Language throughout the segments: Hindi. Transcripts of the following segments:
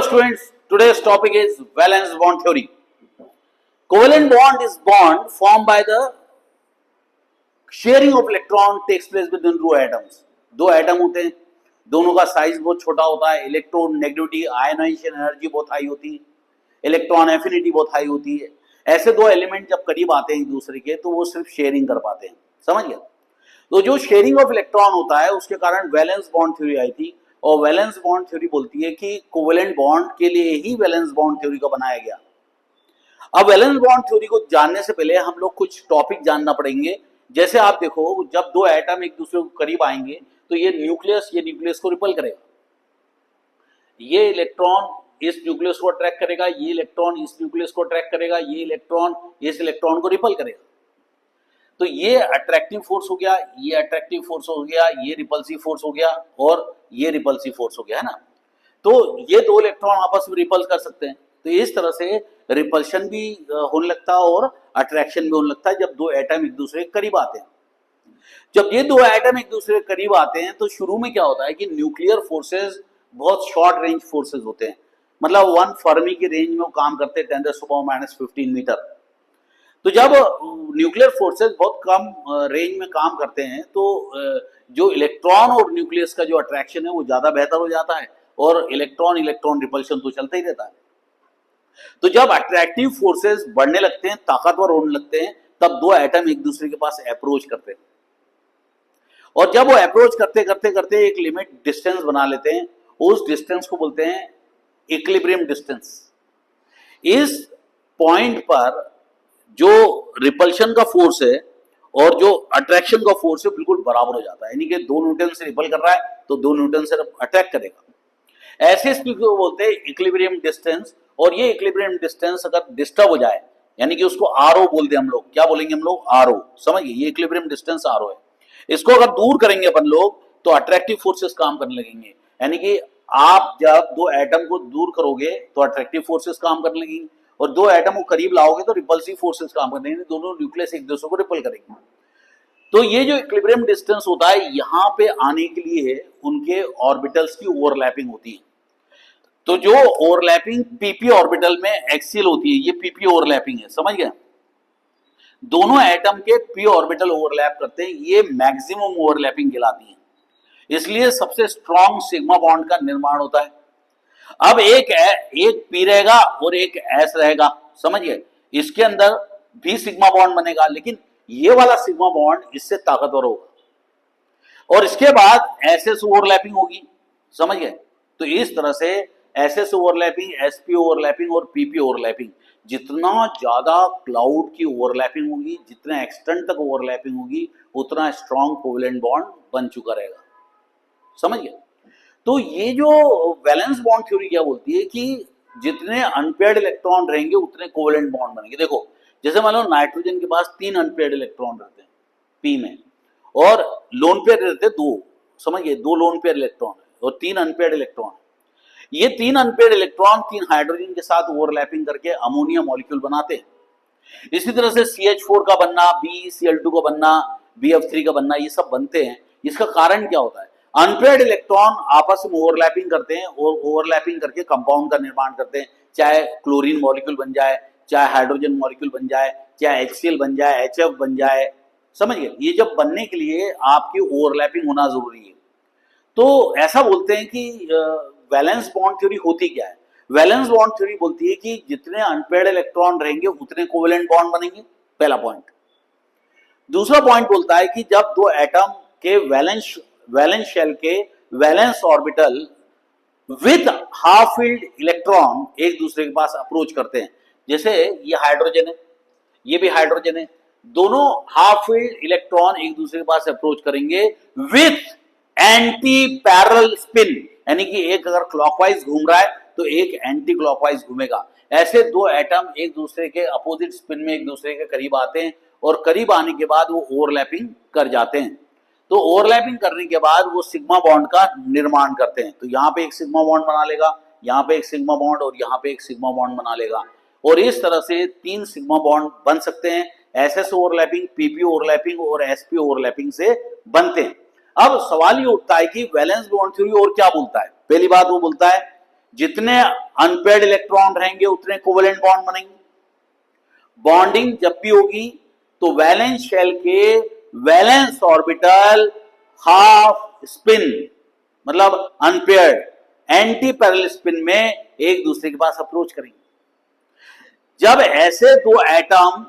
Hello students, today's topic is valence bond theory. Covalent bond is bond formed by the sharing of electron takes place between two atoms. दो एटम होते हैं, दोनों का साइज बहुत छोटा होता है, इलेक्ट्रॉन नेगेटिविटी आयनाइजेशन एनर्जी बहुत हाई होती है, इलेक्ट्रॉन एफिनिटी बहुत हाई होती है. ऐसे दो एलिमेंट जब करीब आते हैं एक दूसरे के तो वो सिर्फ शेयरिंग कर पाते हैं. समझ गया? तो जो शेयरिंग ऑफ इलेक्ट्रॉन होता है उसके कारण वैलेंस बॉन्ड थ्योरी आई थी. और वैलेंस बॉन्ड थ्योरी बोलती है कि कोवेलेंट बॉन्ड के लिए ही वैलेंस बॉन्ड थ्योरी को बनाया गया. अब वैलेंस बॉन्ड थ्योरी को जानने से पहले हम लोग कुछ टॉपिक जानना पड़ेंगे. जैसे आप देखो, जब दो एटम एक दूसरे को करीब आएंगे तो ये न्यूक्लियस को रिपल करेगा, ये इलेक्ट्रॉन इस न्यूक्लियस को अट्रैक्ट करेगा, ये इलेक्ट्रॉन इस न्यूक्लियस को अट्रैक्ट करेगा, ये इलेक्ट्रॉन इस इलेक्ट्रॉन को रिपल करेगा. तो ये अट्रैक्टिव फोर्स हो गया, ये अट्रैक्टिव फोर्स हो गया, ये रिपल्सिव फोर्स हो गया और ये रिपल्सिव फोर्स हो गया, है ना. तो ये दो इलेक्ट्रॉन आपस में रिपल्स कर सकते हैं. तो इस तरह से रिपल्शन भी होने लगता है और अट्रैक्शन भी होने लगता है जब दो एटम एक दूसरे के करीब आते हैं. जब ये दो एटम एक दूसरे के करीब आते हैं तो शुरू में क्या होता है कि न्यूक्लियर फोर्सेस बहुत शॉर्ट रेंज फोर्सेस होते हैं. मतलब 1 फर्मी की रेंज में वो काम करते हैं 10⁻⁻15 मीटर. तो जब न्यूक्लियर फोर्सेस बहुत कम रेंज में काम करते हैं तो जो इलेक्ट्रॉन और न्यूक्लियस का जो अट्रैक्शन है वो ज्यादा बेहतर हो जाता है और इलेक्ट्रॉन रिपल्शन तो चलता ही रहता है. तो जब अट्रैक्टिव फोर्सेस बढ़ने लगते हैं, ताकतवर होने लगते हैं, तब दो एटम एक दूसरे के पास अप्रोच करते हैं. और जब वो अप्रोच करते करते करते एक लिमिट डिस्टेंस बना लेते हैं, उस डिस्टेंस को बोलते हैं इक्विलिब्रियम डिस्टेंस. इस पॉइंट पर जो रिपल्शन का फोर्स है और जो अट्रैक्शन का फोर्स है बिल्कुल बराबर हो जाता है. यानी कि 2 न्यूटन से रिपल कर रहा है तो 2 न्यूटन से अट्रैक्ट करेगा. ऐसे स्पीड को बोलते हैं इक्विलिब्रियम डिस्टेंस. और ये इक्विलिब्रियम डिस्टेंस अगर डिस्टर्ब हो जाए, यानी कि उसको आरओ बोलते हैं हम लोग. क्या बोलेंगे हम लोग? आरओ. समझिए, ये इक्विलिब्रियम डिस्टेंस आरओ है. इसको अगर दूर करेंगे अपन लोग तो अट्रैक्टिव फोर्सेस काम करने लगेंगे. यानी कि आप जब दो एटम को दूर करोगे तो अट्रैक्टिव फोर्सेस काम करने लगेंगे और दो एटम को करीब लाओगे तो रिपल्सिव फोर्सेस काम करने लगेंगे. दोनों न्यूक्लियस एक दूसरे को रिपल करेंगे. तो ये जो इक्विलिब्रियम डिस्टेंस होता है, यहां पे आने के लिए उनके ऑर्बिटल्स की ओवरलैपिंग होती है. तो जो ओवरलैपिंग पीपी ऑर्बिटल में एक्सियल होती है, ये पीपी ओवरलैपिंग है. समझ गए? दोनों एटम के पी ऑर्बिटल ओवरलैप करते हैं, ये मैक्सिमम ओवरलैपिंग कहलाती है. इसलिए सबसे स्ट्रॉन्ग सिग्मा बॉन्ड का निर्माण होता है. अब एक पी रहेगा और एक एस रहेगा. समझिए, इसके अंदर भी सिग्मा बॉन्ड बनेगा, लेकिन ये वाला सिग्मा बॉन्ड इससे ताकतवर होगा और इसके बाद एसएस ओवरलैपिंग होगी. समझ गए? तो इस तरह से एसएस ओवरलैपिंग, एसपी ओवरलैपिंग और पीपी ओवरलैपिंग, जितना ज्यादा क्लाउड की ओवरलैपिंग होगी, जितना एक्सटेंट तक ओवरलैपिंग होगी, उतना स्ट्रॉन्ग कोवेलेंट बॉन्ड बन चुका रहेगा. समझ गए? तो ये जो वैलेंस बॉन्ड थ्योरी क्या बोलती है कि जितने अनपेयर्ड इलेक्ट्रॉन रहेंगे उतने कोवेलेंट बॉन्ड बनेंगे. देखो, जैसे मान लो नाइट्रोजन के पास 3 अनपेयर्ड इलेक्ट्रॉन रहते हैं पी में और लोन पेयर रहते हैं 2. समझ गए? 2 लोन पेयर इलेक्ट्रॉन और 3 अनपेयर्ड इलेक्ट्रॉन. ये 3 अनपेयर्ड इलेक्ट्रॉन 3 हाइड्रोजन के साथ ओवरलैपिंग करके अमोनिया मॉलिक्यूल बनाते हैं. इसी तरह से CH4 का बनना, BeCl2 का बनना, BF3 का बनना, ये सब बनते हैं. इसका कारण क्या होता है? अनपेयर्ड इलेक्ट्रॉन आपस में ओवरलैपिंग करते हैं और ओवरलैपिंग करके कंपाउंड का निर्माण करते हैं. चाहे क्लोरीन मॉलिक्यूल बन जाए, चाहे हाइड्रोजन मॉलिक्यूल बन जाए, चाहे HCl बन जाए, HF बन जाए. समझिए, ये जब बनने के लिए आपकी ओवरलैपिंग होना जरूरी है. तो ऐसा बोलते हैं कि वैलेंस बॉन्ड थ्योरी होती क्या है? वैलेंस बॉन्ड थ्योरी बोलती है कि जितने अनपेयर्ड इलेक्ट्रॉन रहेंगे उतने कोवेलेंट बॉन्ड बनेंगे. पहला पॉइंट. दूसरा पॉइंट बोलता है कि जब दो एटम के वैलेंस शेल के valence orbital with half field electron एक दूसरे के पास अप्रोच करते हैं. जैसे ये हाइड्रोजन है, ये भी हाइड्रोजन है, दोनों हाफ फील्ड इलेक्ट्रॉन एक दूसरे के पास अप्रोच करेंगे विथ एंटी पैरेलल स्पिन. यानी कि एक अगर क्लॉकवाइज घूम रहा है तो एक एंटी क्लॉकवाइज घूमेगा. ऐसे दो एटम एक दूसरे के अपोजिट स्पिन में एक दूसरे के करीब आते हैं और करीब आने के बाद वो ओवरलैपिंग कर जाते हैं. तो ओवरलैपिंग करने के बाद वो सिग्मा बॉन्ड का निर्माण करते हैं. तो यहाँ पे एक सिग्मा बॉन्ड बना लेगा, यहाँ पे एक सिग्मा बॉन्ड और यहाँ पे एक सिग्मा बॉन्ड बना लेगा. और इस तरह से 3 सिग्मा बॉन्ड बन सकते हैं. एसएस ओवरलैपिंग, पीपी ओवरलैपिंग और एसपी ओवरलैपिंग से बनते हैं. अब सवाल ये उठता है कि वैलेंस बॉन्ड थ्योरी और क्या बोलता है? पहली बात वो बोलता है जितने अनपेयर्ड इलेक्ट्रॉन रहेंगे उतने कोवेलेंट बॉन्ड बनेंगे। बॉन्डिंग जब भी होगी तो वैलेंस शेल के वैलेंस ऑर्बिटल हाफ स्पिन मतलब अनपेयर्ड एंटी पैरेलल स्पिन में एक दूसरे के पास अप्रोच करेंगे। जब ऐसे दो एटम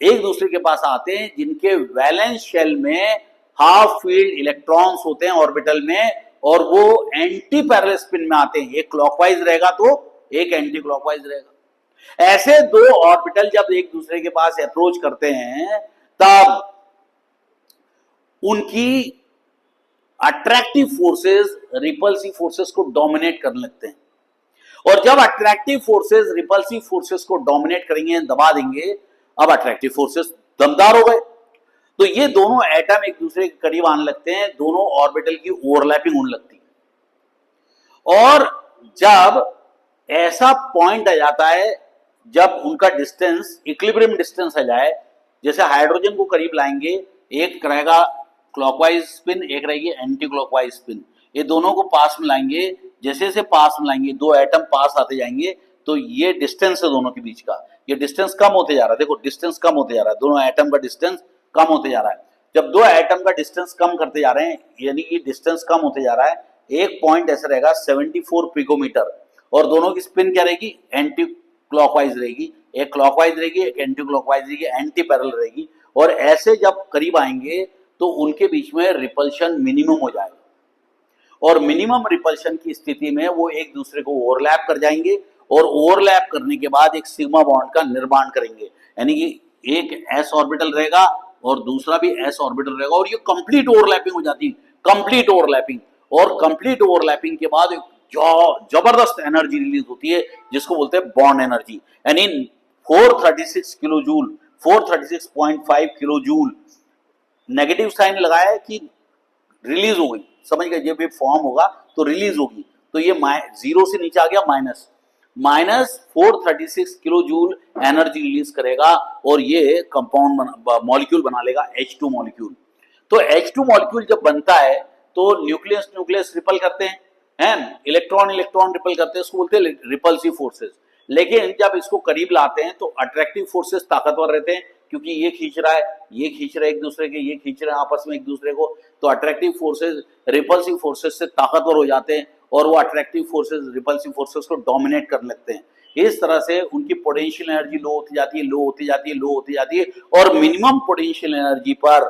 एक दूसरे के पास आते हैं जिनके वैलेंस शेल में हाफ फील्ड इलेक्ट्रॉन्स होते हैं ऑर्बिटल में और वो एंटी पैरेलल स्पिन में आते हैं, एक क्लॉकवाइज रहेगा तो एक एंटी क्लॉकवाइज रहेगा। ऐसे दो ऑर्बिटल जब एक दूसरे के पास अप्रोच करते हैं तब उनकी अट्रैक्टिव फोर्सेस रिपल्सिव फोर्सेस को डोमिनेट करने लगते हैं और जब अट्रैक्टिव फोर्सेस रिपल्सिव फोर्सेस को डोमिनेट करेंगे, दबा देंगे, अब अट्रैक्टिव फोर्सेस दमदार हो गए तो ये दोनों एटम एक दूसरे के करीब आने लगते हैं, दोनों ऑर्बिटल की ओवरलैपिंग होने लगती है। और जब ऐसा पॉइंट आ जाता है जब उनका डिस्टेंस इक्विलिब्रियम डिस्टेंस आ जाए, जैसे हाइड्रोजन को करीब लाएंगे, एक रहेगा क्लॉकवाइज स्पिन, एक रहेगी एंटी क्लॉकवाइज स्पिन, ये दोनों को पास में लाएंगे, जैसे जैसे पास में लाएंगे दो एटम पास आते जाएंगे तो ये डिस्टेंस है दोनों के बीच का, ये डिस्टेंस कम होते जा रहा है। देखो डिस्टेंस कम होते जा रहा है, दोनों एटम का डिस्टेंस कम होते जा रहा है। जब दो एटम का डिस्टेंस कम करते जा रहे हैं यानी कि डिस्टेंस कम होते जा रहा है, एक पॉइंट ऐसा रहेगा 74 पिकोमीटर और दोनों की स्पिन क्या रहेगी, एंटी क्लॉकवाइज रहेगी, एक क्लॉकवाइज रहेगी एक एंटी क्लॉकवाइज रहेगी, एंटी पैरेलल रहेगी। और ऐसे जब करीब आएंगे तो उनके बीच में रिपल्शन मिनिमम हो जाएगा और मिनिमम रिपल्शन की स्थिति में वो एक दूसरे को ओवरलैप कर जाएंगे और ओवरलैप करने के बाद एक सिग्मा बॉन्ड का निर्माण करेंगे, यानी कि एक एस ऑर्बिटल रहेगा और दूसरा भी एस ऑर्बिटल रहेगा और ये कंप्लीट ओवरलैपिंग हो जाती है, कंप्लीट ओवरलैपिंग। और कंप्लीट ओवरलैपिंग के बाद एक जबरदस्त एनर्जी रिलीज होती है जिसको बोलते हैं बॉन्ड एनर्जी, यानी 436 kilo joule, 436.5 kilo joule negative sign लगाया कि रिलीज हो गई, समझ गए, जब ये फॉर्म होगा तो रिलीज होगी, तो ये जीरो से नीचे आ गया minus 436 kilo joule energy release करेगा और ये कंपाउंड मॉलिक्यूल बना लेगा H2 मॉलिक्यूल। तो H2 मॉलिक्यूल जब बनता है तो न्यूक्लियस रिपल करते हैं, इलेक्ट्रॉन रिपल करते हैं, उसको बोलते हैं रिपल्सिव फोर्सेस। लेकिन जब इसको करीब लाते हैं तो अट्रैक्टिव फोर्सेस ताकतवर रहते हैं क्योंकि ये खींच रहा है, ये खींच रहा है एक दूसरे के, ये खींच रहे हैं आपस में एक दूसरे को, तो अट्रैक्टिव फोर्सेस रिपल्सिव फोर्सेस से ताकतवर हो जाते हैं और वो अट्रैक्टिव फोर्सेस रिपल्सिव फोर्सेस को डोमिनेट करने लगते हैं। इस तरह से उनकी पोटेंशियल एनर्जी लो होती जाती है, लो होती जाती है, लो होती जाती है और मिनिमम पोटेंशियल एनर्जी पर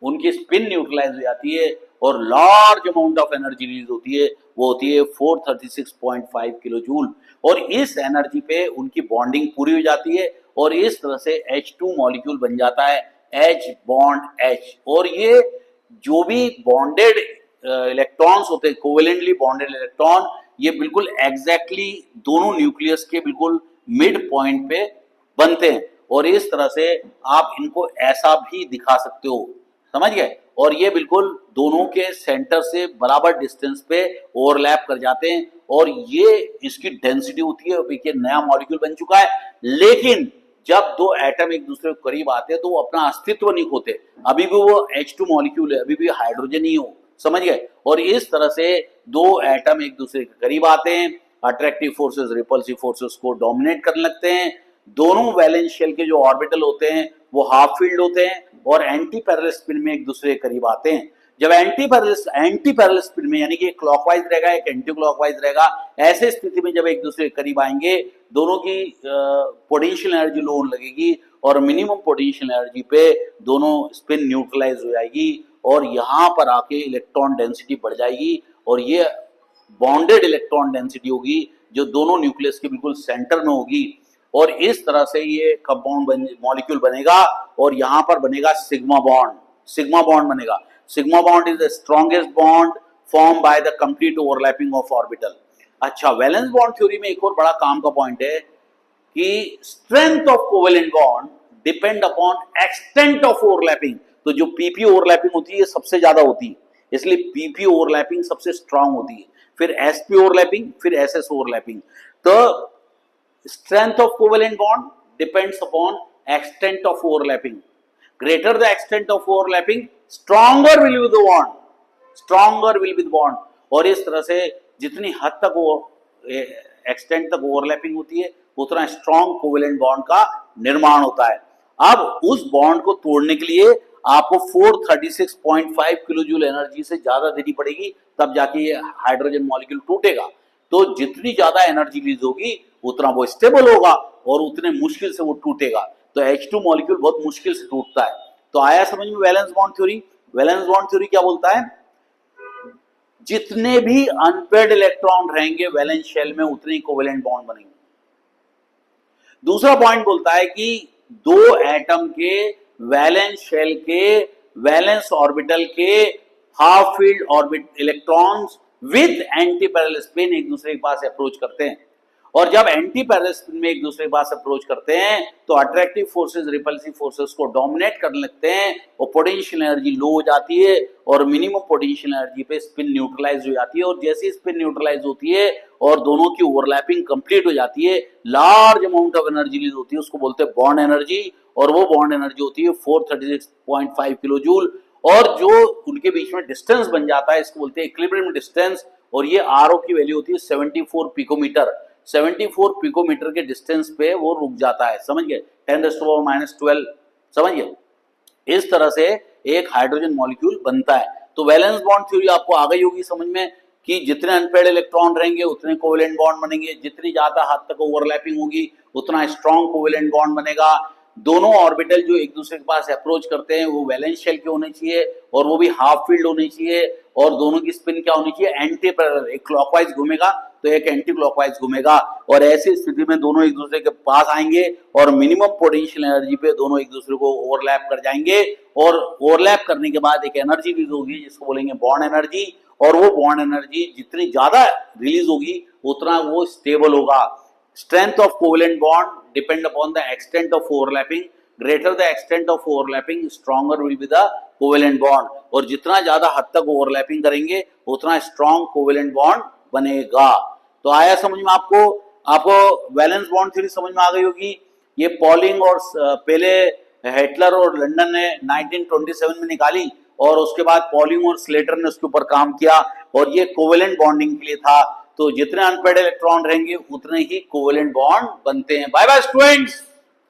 उनकी स्पिन न्यूट्रलाइज हो जाती है और large amount of energy release होती है, वो होती है 436.5 किलो जूल। और इस एनर्जी पे उनकी बॉन्डिंग पूरी हो जाती है और इस तरह से H2 मॉलिक्यूल बन जाता है H बॉन्ड H। और ये जो भी बॉन्डेड इलेक्ट्रॉन्स होते हैं, कोवेलेंटली बॉन्डेड इलेक्ट्रॉन, ये बिल्कुल एग्जैक्टली दोनों न्यूक्लियस के बिल्कुल मिड पॉइंट पे बनते हैं और इस तरह से आप इनको ऐसा भी दिखा सकते हो, समझ गए। और ये बिल्कुल दोनों के सेंटर से बराबर डिस्टेंस पे ओवरलैप कर जाते हैं और ये इसकी डेंसिटी होती है, देखिए नया मॉलिक्यूल बन चुका है। लेकिन जब दो एटम एक दूसरे को करीब आते हैं तो वो अपना अस्तित्व नहीं खोते, अभी भी वो H2 मॉलिक्यूल है, अभी भी हाइड्रोजन ही हो, समझ गए। और इस तरह से दो एटम एक दूसरे के करीब आते हैं, अट्रैक्टिव फोर्सेस रिपल्सिव फोर्सेस को डोमिनेट करने लगते हैं, दोनों वैलेंस शेल के जो ऑर्बिटल होते हैं वो हाफ फील्ड होते हैं और एंटी पैरेलल स्पिन में एक दूसरे के करीब आते हैं। जब एंटी पैरेलल स्पिन में यानी कि एक क्लॉकवाइज रहेगा एक एंटी क्लॉकवाइज रहेगा, ऐसे स्थिति में जब एक दूसरे के करीब आएंगे दोनों की पोटेंशियल एनर्जी लो होने लगेगी और मिनिमम पोटेंशियल एनर्जी पे दोनों स्पिन न्यूट्रलाइज हो जाएगी और यहाँ पर आके इलेक्ट्रॉन डेंसिटी बढ़ जाएगी और ये बॉन्डेड इलेक्ट्रॉन डेंसिटी होगी जो दोनों न्यूक्लियस के बिल्कुल सेंटर में होगी और इस तरह से ये कंपाउंड मॉलिक्यूल बनेगा और यहाँ पर बनेगा सिग्मा बॉन्ड बनेगा। Sigma bond is the strongest bond form by the complete overlapping of orbital. अच्छा, वैलेंस बॉन्ड थ्योरी में एक और बड़ा काम का पॉइंट है कि strength of covalent bond depend upon extent of overlapping. तो जो पीपी ओवरलैपिंग होती है ये सबसे ज्यादा होती है, इसलिए पीपी ओवरलैपिंग सबसे स्ट्रांग होती है, फिर एसपी ओवरलैपिंग, फिर एसएस ओवरलैपिंग। तो strength of covalent bond depends upon extent of overlapping. Greater the extent of overlapping, stronger will be the bond, और इस तरह से जितनी हद तक वो एक्सटेंट तक ओवरलैपिंग होती है उतना स्ट्रॉन्ग कोवेलेंट बॉन्ड का निर्माण होता है। अब उस बॉन्ड को तोड़ने के लिए आपको 436.5 किलो जूल एनर्जी से ज्यादा देनी पड़ेगी, तब जाके ये हाइड्रोजन मॉलिक्यूल टूटेगा। तो जितनी ज्यादा एनर्जी रिलीज होगी उतना वो स्टेबल होगा और उतने मुश्किल से वो टूटेगा। तो H2 मॉलिक्यूल बहुत मुश्किल से टूटता है। तो आया समझ में valence bond theory. Valence bond theory क्या बोलता है, जितने भी अनपेयर्ड इलेक्ट्रॉन रहेंगे वैलेंस शेल में उतने ही कोवेलेंट बॉन्ड बनेंगे। दूसरा पॉइंट बोलता है कि दो एटम के वैलेंस शेल के वैलेंस ऑर्बिटल के half field orbit electrons with anti parallel spin एक दूसरे के पास अप्रोच करते हैं, और जब एंटी पैरेलल स्पिन में एक दूसरे के पास अप्रोच करते हैं तो अट्रैक्टिव फोर्सेस रिपल्सिव फोर्सेस को डोमिनेट करने लगते हैं और पोटेंशियल एनर्जी लो हो जाती है और मिनिमम पोटेंशियल एनर्जी पे स्पिन न्यूट्रलाइज हो जाती है। और जैसे स्पिन न्यूट्रलाइज होती है और दोनों की ओवरलैपिंग कंप्लीट हो जाती है, large amount of energy release होती है, उसको बोलते हैं बॉन्ड एनर्जी। और वो बॉन्ड एनर्जी होती है 436.5 किलो जूल। और जो उनके बीच में डिस्टेंस बन जाता है इसको बोलते हैं इक्विलिब्रियम डिस्टेंस, और ये आरओ की वैल्यू होती है 74 पिकोमीटर। 74 पिकोमीटर के डिस्टेंस पे वो रुक जाता है, समझ गए, 10⁻⁻12, समझ गए। इस तरह से एक हाइड्रोजन मॉलिक्यूल बनता है। तो वैलेंस बॉन्ड थ्योरी आपको आ गई होगी समझ में कि जितने अनपेयर्ड इलेक्ट्रॉन रहेंगे उतने कोवेलेंट बॉन्ड बनेंगे, जितनी ज्यादा हद तक ओवरलैपिंग होगी उतना स्ट्रॉन्ग कोवेलेंट बॉन्ड बनेगा। दोनों ऑर्बिटल जो एक दूसरे के पास अप्रोच करते हैं वो वैलेंस शेल के होने चाहिए और वो भी हाफ फील्ड होने चाहिए, और दोनों की स्पिन क्या होनी चाहिए, एंटी पैरेलल। एक क्लॉकवाइज घूमेगा तो एक एंटी क्लॉकवाइज घूमेगा, और ऐसी स्थिति में दोनों एक दूसरे के पास आएंगे और मिनिमम पोटेंशियल एनर्जी पे दोनों एक दूसरे को ओवरलैप कर जाएंगे, और ओवरलैप करने के बाद एक एनर्जी रिलीज होगी जिसको बोलेंगे बॉन्ड एनर्जी। और वो बॉन्ड एनर्जी जितनी ज्यादा रिलीज होगी उतना वो स्टेबल होगा। Strength of covalent bond depend upon the extent of overlapping. Greater the extent of overlapping, stronger will be the covalent bond. और जितना ज्यादा हद तक overlapping करेंगे उतना strong covalent bond बनेगा। तो आया समझ में आपको वैलेंस बॉन्ड थ्योरी समझ में आ गई होगी। ये पॉलिंग और पहले हिटलर और लंदन ने 1927 में निकाली, और उसके बाद पॉलिंग और स्लेटर ने उसके ऊपर काम किया, और ये कोवेलेंट बॉन्डिंग के लिए था। तो जितने अनपेयर्ड इलेक्ट्रॉन रहेंगे उतने ही कोवेलेंट बॉन्ड बनते हैं। Bye bye students.